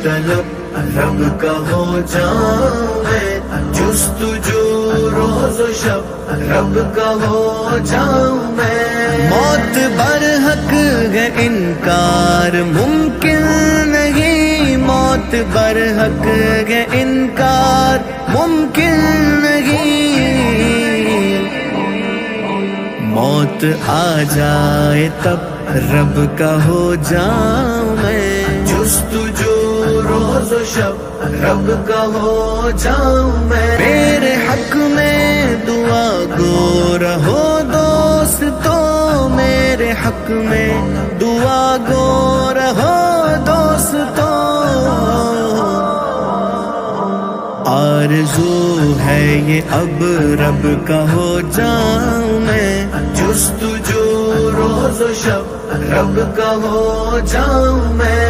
طلب رب کا ہو جاؤں میں، جستجو روز و شب رب کا ہو جاؤں میں۔ موت برحق ہے انکار ممکن نہیں، موت برحق ہے انکار ممکن نہیں۔ موت آ جائے تب رب کا ہو جاؤں میں، جستجو روز و شب رب کا ہو جاؤں میں۔ میرے حق میں دعا گو رہو دوستو، میرے حق میں دعا گو رہو دوستو۔ آرزو ہے یہ اب رب کا ہو جاؤں میں، جستجو روز و شب رب کا ہو جاؤں میں۔